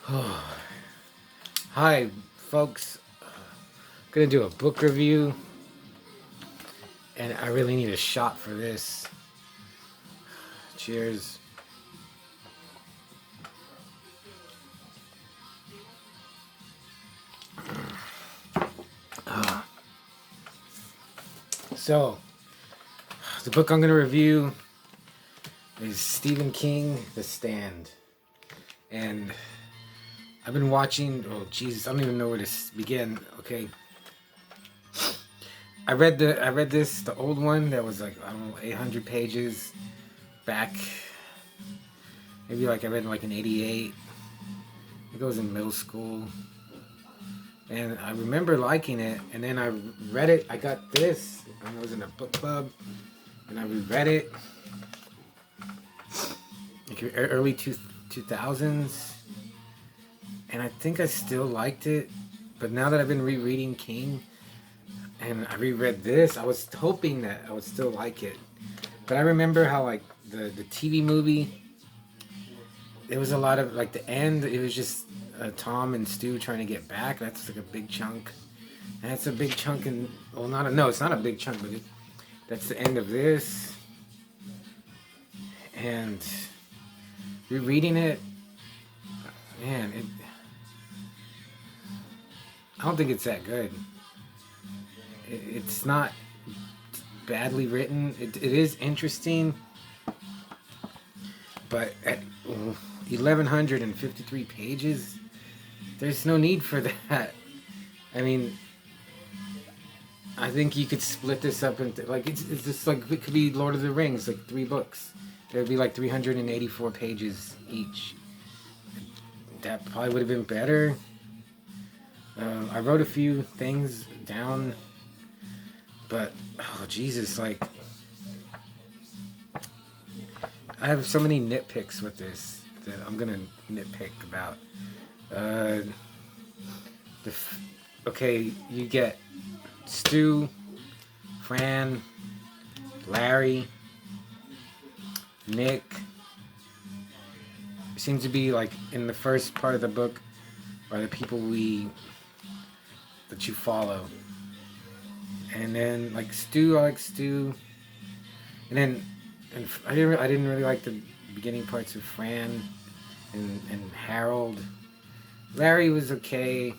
Hi, folks. Gonna do a book review, and I really need a shot for this. Cheers. So, the book I'm gonna review is Stephen King, The Stand, and I've been watching. Oh Jesus, I don't even know where to begin. Okay, I read the old one that was like, I don't know, 800 pages back. Maybe like I read like in '88. I think I was in middle school. And I remember liking it, and then I read it. I got this, and I was in a book club, and I reread it, like early 2000s, and I think I still liked it. But now that I've been rereading King, and I reread this, I was hoping that I would still like it. But I remember how like the TV movie, there was a lot of like the end. It was just Tom and Stu trying to get back. That's like a big chunk. And that's a big chunk in, well, no, it's not a big chunk, but that's the end of this. And rereading it, man, I don't think it's that good. It's not badly written. It is interesting, but at 1,153 pages, there's no need for that. I mean, I think you could split this up into, like, it's just like, it could be Lord of the Rings, like 3 books. There'd be like 384 pages each. That probably would have been better. I wrote a few things down, but oh Jesus, like, I have so many nitpicks with this that I'm gonna nitpick about. Uh, okay, you get Stu, Fran, Larry, Nick. Seems to be like in the first part of the book are the people that you follow, and then like Stu, I like Stu, and then I didn't really like the beginning parts of Fran and Harold. Larry was okay,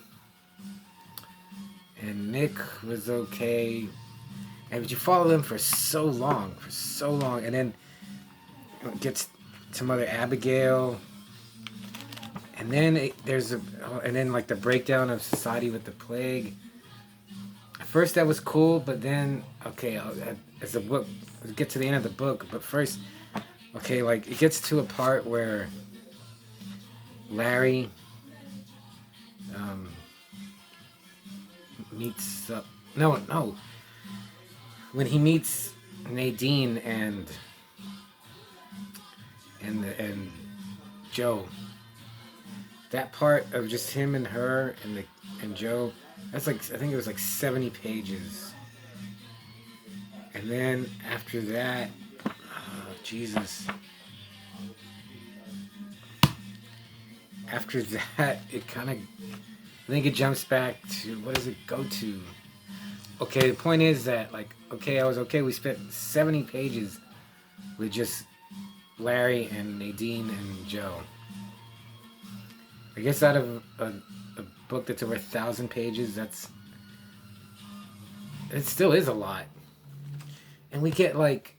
and Nick was okay, and but you follow them for so long, and then it gets to Mother Abigail, and then and then like the breakdown of society with the plague. At first that was cool, but then okay, as the book get to the end of the book, but first, okay, like it gets to a part where Larry um, meets up. No, when he meets Nadine and Joe, that part of just him and her and Joe, that's like, I think it was like 70 pages. And then after that, Jesus. After that, it kind of, I think it jumps back to, what does it go to? Okay, the point is that, like, okay, I was okay. We spent 70 pages with just Larry and Nadine and Joe. I guess out of a book that's over 1,000 pages, it still is a lot. And we get like,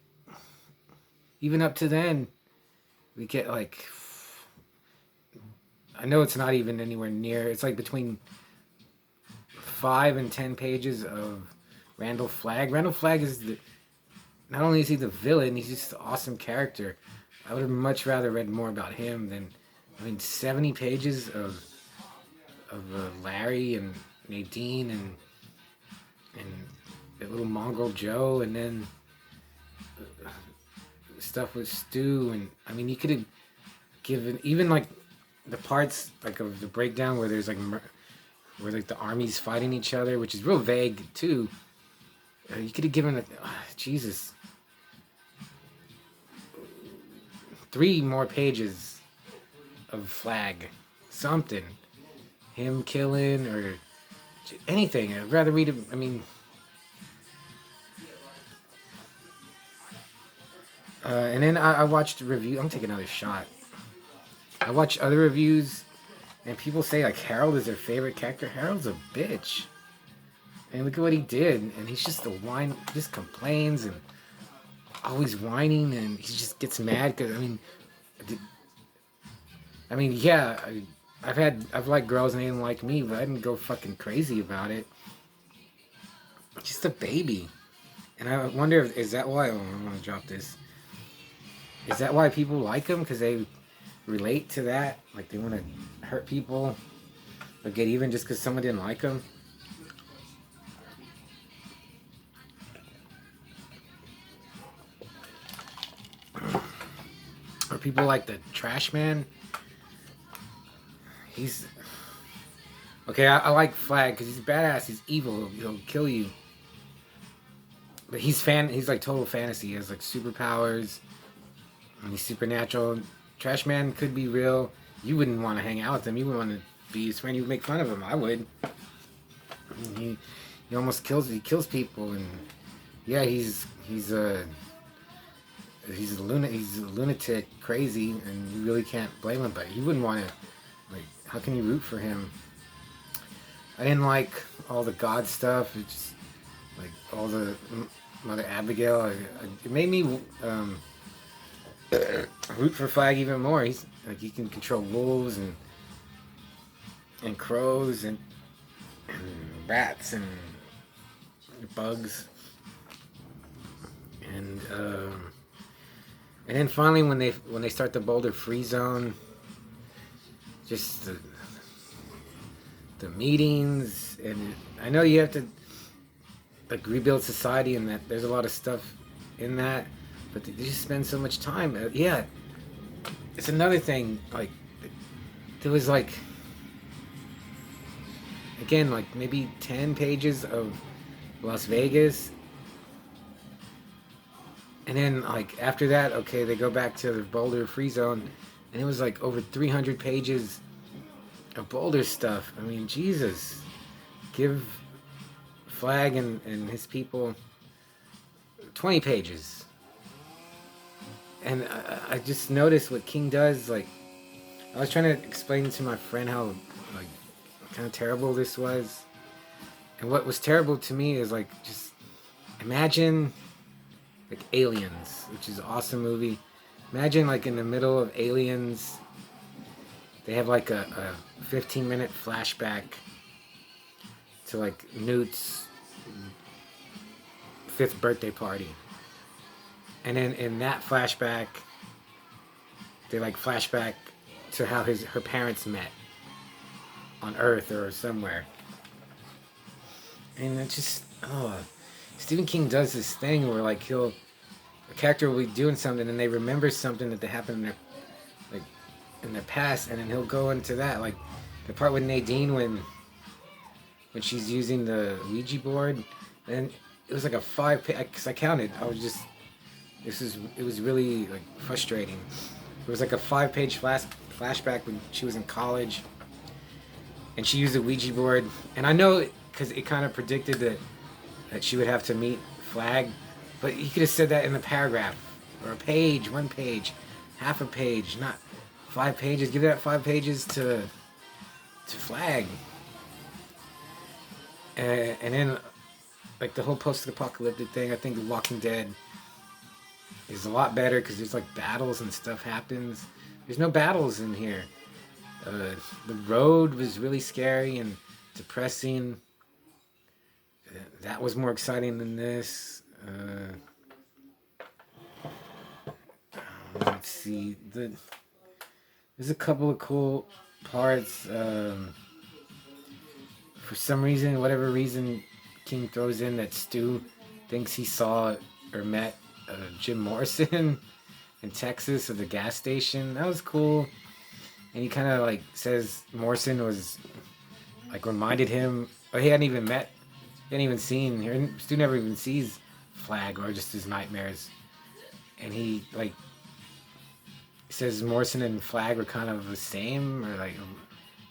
even up to then, we get like, I know it's not even anywhere near, it's like between 5 and 10 pages of Randall Flagg. Randall Flagg is not only is he the villain, he's just an awesome character. I would have much rather read more about him than, I mean, 70 pages of Larry and Nadine and that little mongrel Joe, and then stuff with Stu, and I mean, you could have given even like the parts like of the breakdown where there's like where like the armies fighting each other, which is real vague too. You could have given Jesus 3 more pages of Flag, something. Him killing or anything. I'd rather read it. I mean, and then I watched a review. I'm taking another shot. I watched other reviews, and people say like Harold is their favorite character. Harold's a bitch. And look at what he did. And he's just a whine, just complains and always whining, and he just gets mad because yeah, I've liked girls and they didn't like me, but I didn't go fucking crazy about it. Just a baby. And I wonder if, is that why, I'm gonna drop this. Is that why people like him? Because they relate to that? Like they want to hurt people or get even just because someone didn't like him? Or people like the Trash Man? He's... Okay, I like Flag because he's badass, he's evil, he'll kill you. But he's like total fantasy. He has like superpowers. And he's supernatural. Trash Man could be real. You wouldn't want to hang out with him. You wouldn't want to be his friend. You would make fun of him. I would. He almost kills people, and yeah, he's a lunatic, crazy, and you really can't blame him. But you wouldn't want to, like, how can you root for him? I didn't like all the God stuff. It just like all the Mother Abigail. It made me root for Flag even more. He's like, he can control wolves and crows and rats and bugs, and then finally when they start the Boulder Free Zone, just the meetings, and I know you have to like rebuild society, and that there's a lot of stuff in that, but they just spend so much time. Yeah, it's another thing. Like there was like, again, like maybe 10 pages of Las Vegas, and then like after that, okay, they go back to the Boulder Free Zone, and it was like over 300 pages of Boulder stuff. I mean, Jesus, give Flag and his people 20 pages. And I just noticed what King does. Like, I was trying to explain to my friend how like kind of terrible this was, and what was terrible to me is like, just imagine like Aliens, which is an awesome movie. Imagine like in the middle of Aliens, they have like a 15-minute flashback to like Newt's 5th birthday party. And then in that flashback, they like flashback to how her parents met on Earth or somewhere. And it just, Stephen King does this thing where like a character will be doing something and they remember something that they happened in their past, and then he'll go into that, like the part with Nadine when she's using the Ouija board, and it was like a 5-page, because I counted, it was really like frustrating. It was like a 5-page flashback when she was in college, and she used a Ouija board, and I know because it kind of predicted that she would have to meet Flag, but he could have said that in a paragraph or a page, 1 page, half a page, not 5 pages. Give that 5 pages to Flag. And then like the whole post-apocalyptic thing, I think The Walking Dead is a lot better because there's like battles and stuff happens. There's no battles in here. The road was really scary and depressing. That was more exciting than this. Let's see. There's a couple of cool parts. For some reason, whatever reason, King throws in that Stu thinks he saw or met Jim Morrison in Texas at the gas station. That was cool. And he kind of like says Morrison was like reminded him, or he hadn't even seen, Stu never even sees Flag or just his nightmares. And he like says Morrison and Flag were kind of the same, or like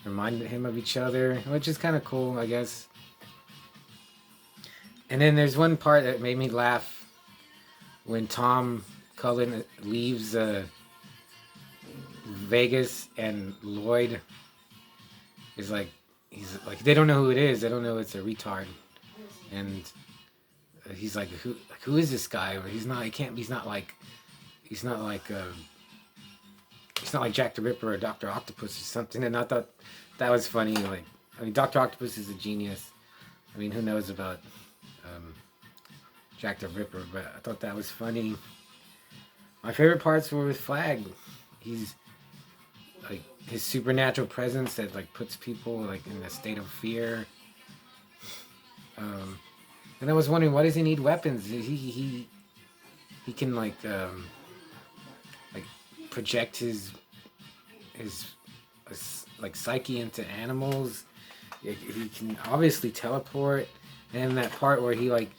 reminded him of each other, which is kind of cool, I guess. And then there's one part that made me laugh when Tom Cullen leaves Vegas and Lloyd is like, he's like, they don't know who it is. They don't know it's a retard. And he's like, who is this guy? Or he's not. He can't. He's not like. He's not like. He's not like Jack the Ripper or Doctor Octopus or something. And I thought that was funny. Like, I mean, Doctor Octopus is a genius. I mean, who knows about Jack the Ripper? But I thought that was funny. My favorite parts were with Flag. He's like his supernatural presence that like puts people like in a state of fear. And I was wondering, why does he need weapons? He can like project his like psyche into animals. He can obviously teleport. And that part where he like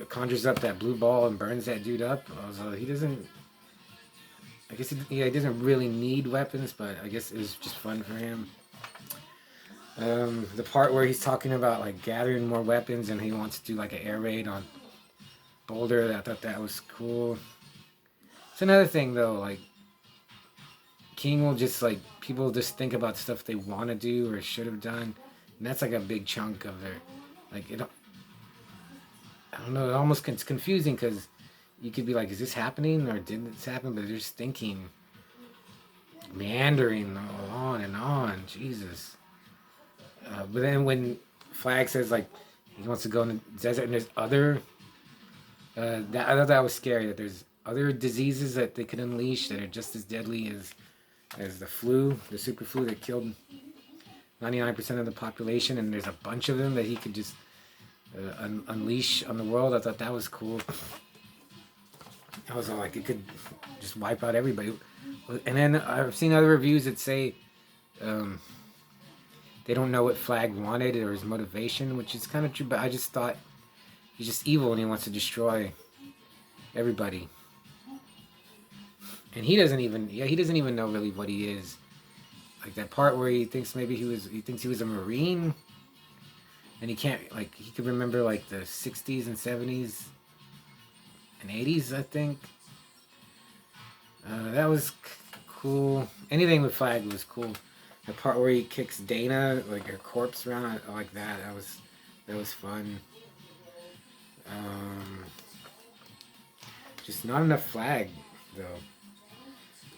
conjures up that blue ball and burns that dude up. I was like, he doesn't. I guess he doesn't really need weapons, but I guess it was just fun for him. The part where he's talking about like gathering more weapons and he wants to do like an air raid on Boulder, I thought that was cool. It's another thing though, like King will just like, people just think about stuff they want to do or should have done, and that's like a big chunk of their, like, it, I don't know, it almost gets confusing because you could be like, is this happening or did this happen? But they're just thinking, meandering on and on, Jesus. But then when Flag says like he wants to go in the desert and there's other, I thought that was scary, that there's other diseases that they could unleash that are just as deadly as the flu, the super flu that killed 99% of the population, and there's a bunch of them that he could just unleash on the world. I thought that was cool. I was all like, it could just wipe out everybody. And then I've seen other reviews that say they don't know what Flag wanted or his motivation, which is kind of true, but I just thought he's just evil and he wants to destroy everybody. And he doesn't even know really what he is. Like that part where he thinks maybe he thinks he was a Marine, and he can't, like, he could remember like the 60s and 70s and 80s, I think. That was cool. Anything with Flag was cool. The part where he kicks Dana, like her corpse around, I like that. That was fun. Just not enough Flag though.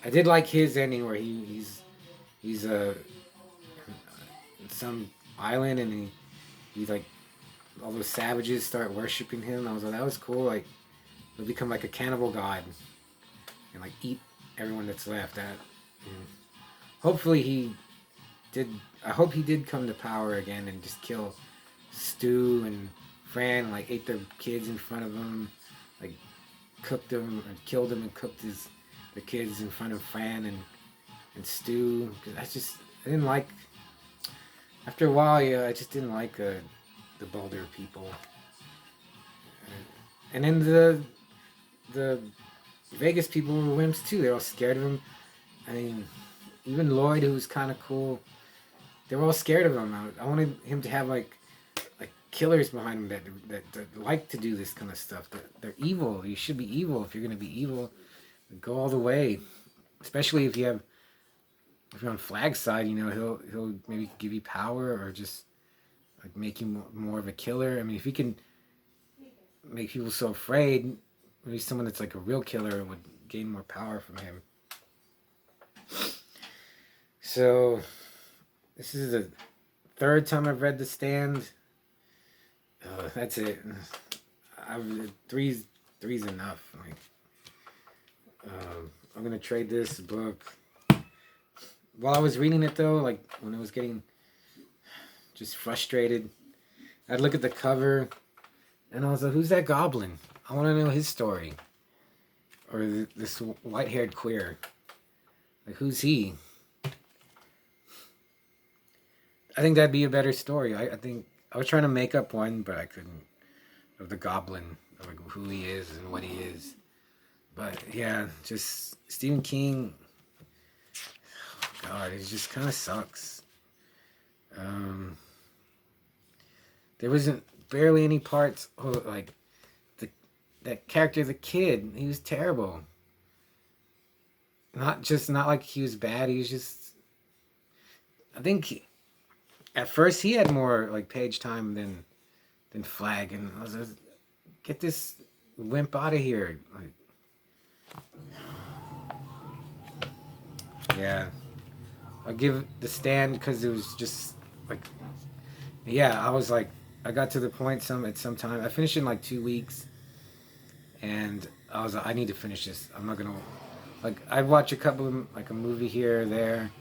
I did like his ending where he's some island and he like, all those savages start worshiping him. I was like, that was cool. Like, he'll become like a cannibal god and like eat everyone that's left. Hopefully he did. I hope he did come to power again and just kill Stu and Fran. Like, ate their kids in front of him, like cooked them and killed them and cooked the kids in front of Fran and Stu. Cause I didn't like. After a while, yeah, I just didn't like the Boulder people. And then the Vegas people were wimps too. They're all scared of him. I mean, even Lloyd, who was kind of cool, they were all scared of him. I wanted him to have like killers behind him that like to do this kind of stuff. They're evil. You should be evil if you're gonna be evil. Go all the way. Especially if you're on Flag's side, you know, he'll maybe give you power or just like make you more of a killer. I mean, if he can make people so afraid, maybe someone that's like a real killer would gain more power from him. So this is the third time I've read The Stand. That's it. Three's enough. Like, I'm gonna trade this book. While I was reading it though, like when I was getting just frustrated, I'd look at the cover and I was like, who's that goblin? I want to know his story. Or this white-haired queer. Like, who's he? I think that'd be a better story. I think I was trying to make up one, but I couldn't. Of the goblin, of like who he is and what he is. But yeah, just Stephen King. God, it just kind of sucks. Um, there wasn't barely any parts. Oh, like that character, the kid, he was terrible. Not like he was bad. He was just. I think at first he had more like page time than Flag, and I was like, get this wimp out of here. Like, yeah, I'll give The Stand because it was just like, yeah, I was like, I got to the point at some time. I finished in like 2 weeks, and I was like, I need to finish this. I'm not gonna like. I'd watch a couple of like a movie here or there,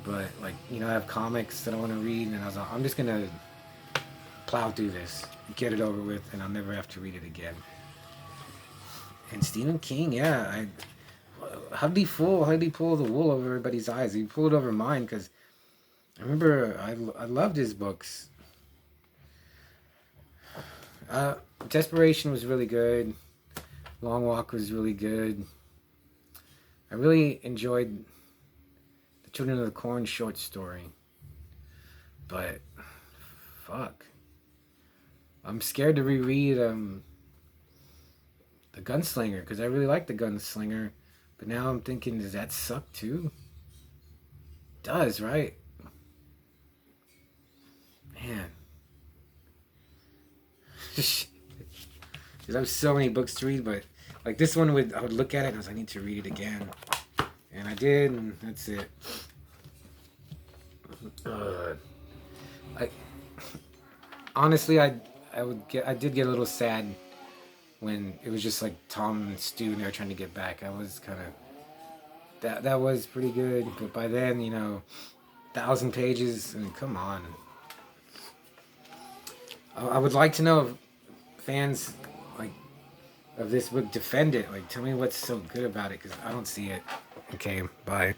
but like I have comics that I want to read, and I was like, I'm just gonna plow through this, get it over with, and I'll never have to read it again. And Stephen King, yeah, how did he pull the wool over everybody's eyes? He pulled it over mine because I remember I loved his books. Desperation was really good. Long Walk was really good. I really enjoyed the Children of the Corn short story. But, fuck. I'm scared to reread The Gunslinger, because I really like The Gunslinger. But now I'm thinking, does that suck too? It does, right? Man. Because I have so many books to read, but like this one I would look at it and I was like, I need to read it again. And I did, and that's it. I honestly, I did get a little sad when it was just like Tom and Stu and they were trying to get back. I was kind of that was pretty good, but by then 1,000 pages, and come on. I would like to know if fans like of this book defend it. Like, tell me what's so good about it, because I don't see it. Okay, bye.